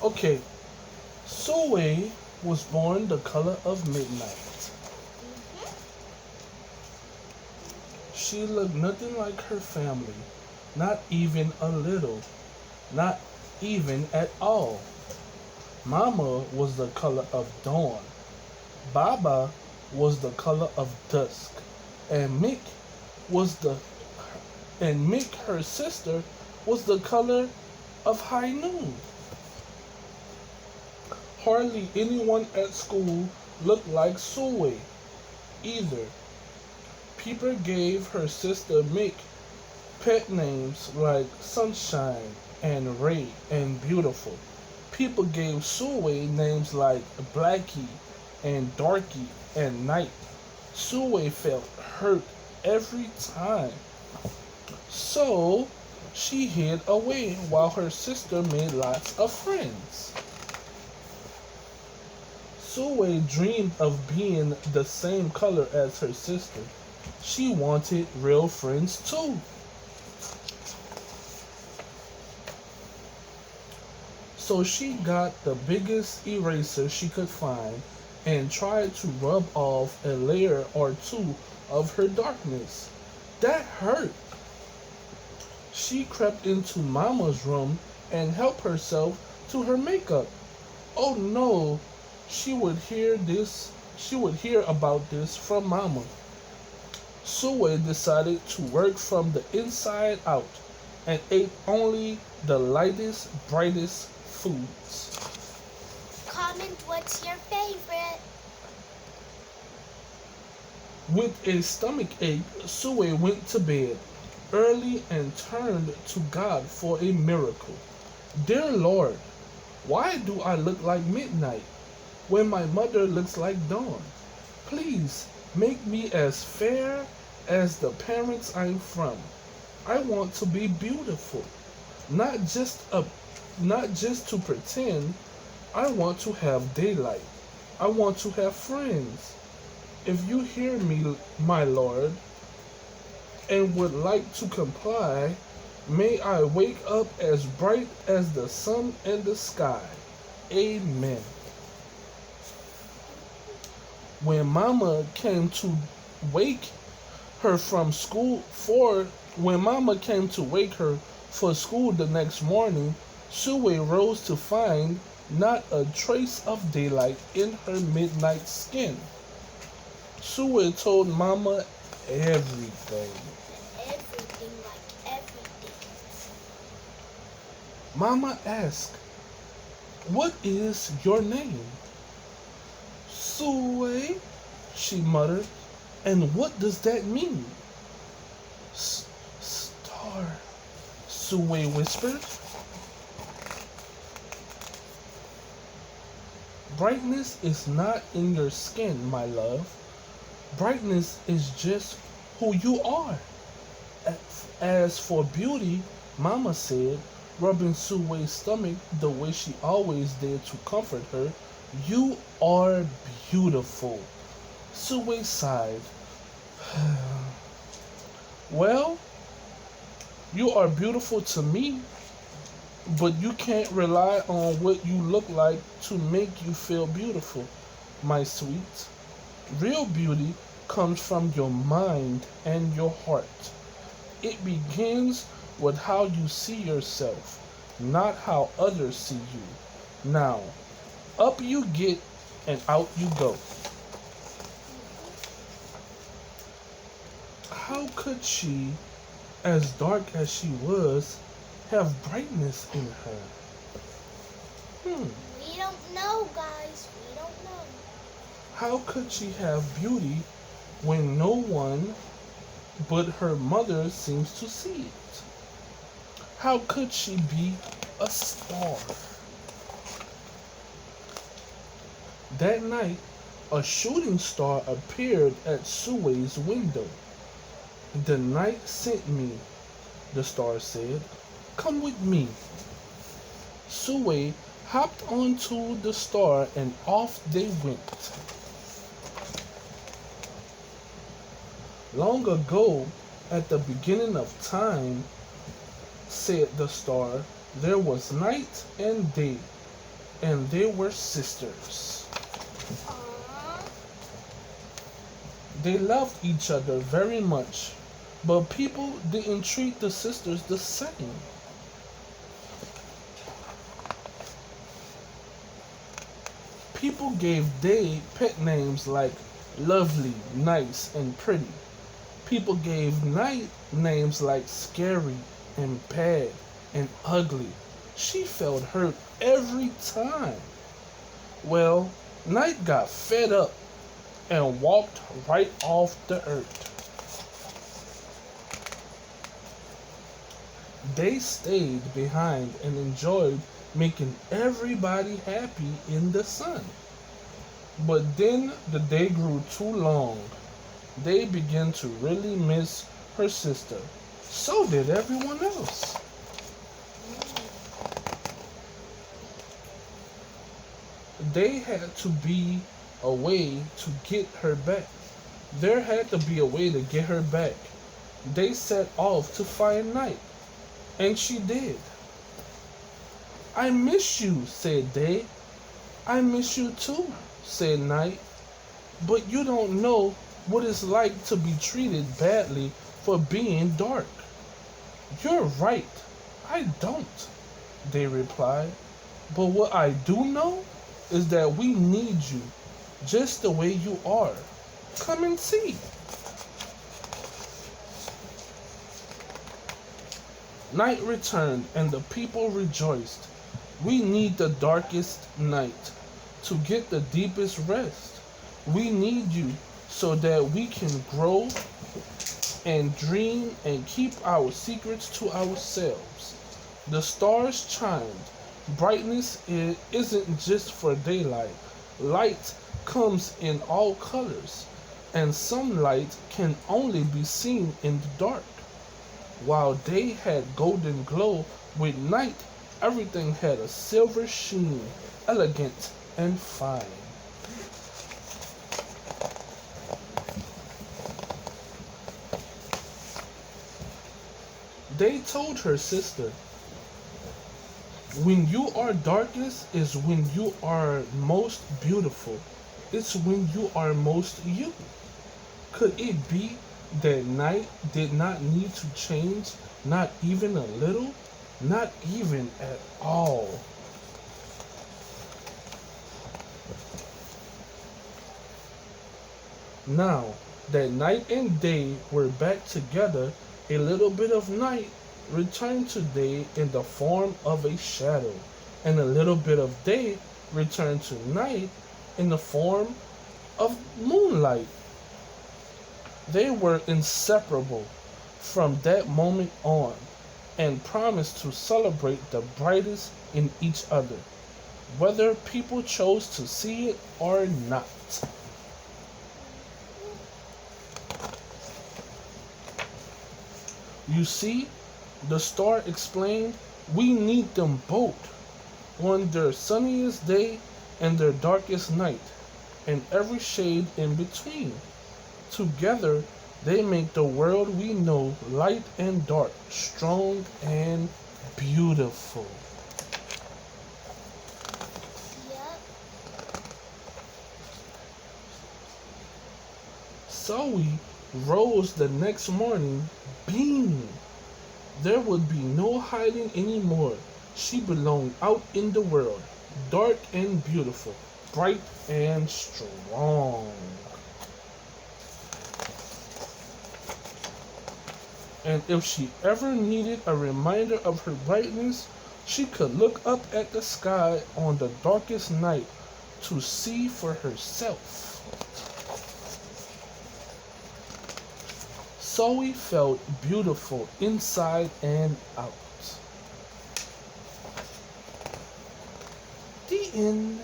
Okay, Sue was born the color of midnight. Mhm. She looked nothing like her family, not even a little, not even at all. Mama was the color of dawn. Baba was the color of dusk, and was the Mick, her sister, was the color of high noon. Hardly anyone at school looked like Sue either. People gave her sister Mick pet names like Sunshine and Ray and Beautiful. People gave Sue names like Blackie and Darky and Night. Sue felt hurt every time. So she hid away while her sister made lots of friends. Sue dreamed of being the same color as her sister. She wanted real friends too. So she got the biggest eraser she could find and tried to rub off a layer or two of her darkness. That hurt. She crept into Mama's room and helped herself to her makeup. Oh no, she would hear about this from Mama. Sue decided to work from the inside out and ate only the lightest, brightest foods. Comment what's your favorite. With a stomach ache, Sue went to bed early and turned to God for a miracle. Dear Lord, why do I look like midnight when my mother looks like dawn? Please make me as fair as the parents I'm from. I want to be beautiful, not just a not just to pretend. I want to have daylight. I want to have friends. If you hear me, my Lord, and would like to comply, may I wake up as bright as the sun and the sky. Amen. When Mama came to wake her from school for when Mama came to wake her for school the next morning, Sue rose to find not a trace of daylight in her midnight skin. Sue told Mama everything. Everything, like everything. Mama asked, "What is your name?" "Sue," she muttered. "And what does that mean?" Star," Sue whispered. "Brightness is not in your skin, my love. Brightness is just who you are. As for beauty," Mama said, rubbing Sue's stomach the way she always did to comfort her, "you are beautiful." Sue sighed. "Well, you are beautiful to me, but you can't rely on what you look like to make you feel beautiful, my sweet. Real beauty comes from your mind and your heart. It begins with how you see yourself, not how others see you. Now, up you get and out you go." How could she, as dark as she was, have brightness in her? Hmm. We don't know, guys. We don't know. How could she have beauty when no one but her mother seems to see it? How could she be a star? That night, a shooting star appeared at Sue's window. "The night sent me," the star said. "Come with me." Sue hopped onto the star and off they went. "Long ago, at the beginning of time," said the star, "there was night and day. and they were sisters. Aww. They loved each other very much, but people didn't treat the sisters the same. People gave Day pet names like lovely, nice, and pretty. People gave Night names like scary and bad and ugly. She felt hurt every time. Well, Night got fed up and walked right off the earth. They stayed behind and enjoyed making everybody happy in the sun. But then the day grew too long. They began to really miss her sister. So did everyone else. They had to be a way to get her back. There had to be a way to get her back. They set off to find Night, and she did. I miss you, said Day. I miss you too, said Night. But you don't know what it's like to be treated badly for being dark. You're right, I don't, they replied. But what I do know is that we need you just the way you are. Come and see. Night returned and the people rejoiced. We need the darkest night to get the deepest rest. We need you so that we can grow and dream and keep our secrets to ourselves. The stars chimed. Brightness isn't just for daylight. Light comes in all colors, and some light can only be seen in the dark. While day had golden glow, with night everything had a silver sheen, elegant and fine. Day told her sister, when you are darkest is when you are most beautiful. It's when you are most you. Could it be that night did not need to change, not even a little, not even at all? Now that night and day were back together, a little bit of night returned to day in the form of a shadow, and a little bit of day returned to night in the form of moonlight. They were inseparable from that moment on and promised to celebrate the brightest in each other, whether people chose to see it or not. You see, the star explained, we need them both on their sunniest day and their darkest night, and every shade in between. Together, they make the world we know light and dark, strong and beautiful. Yep. Zoe rose the next morning beaming. There would be no hiding anymore. She belonged out in the world, dark and beautiful, bright and strong. And if she ever needed a reminder of her brightness, she could look up at the sky on the darkest night to see for herself. Zoe felt beautiful inside and out. The end.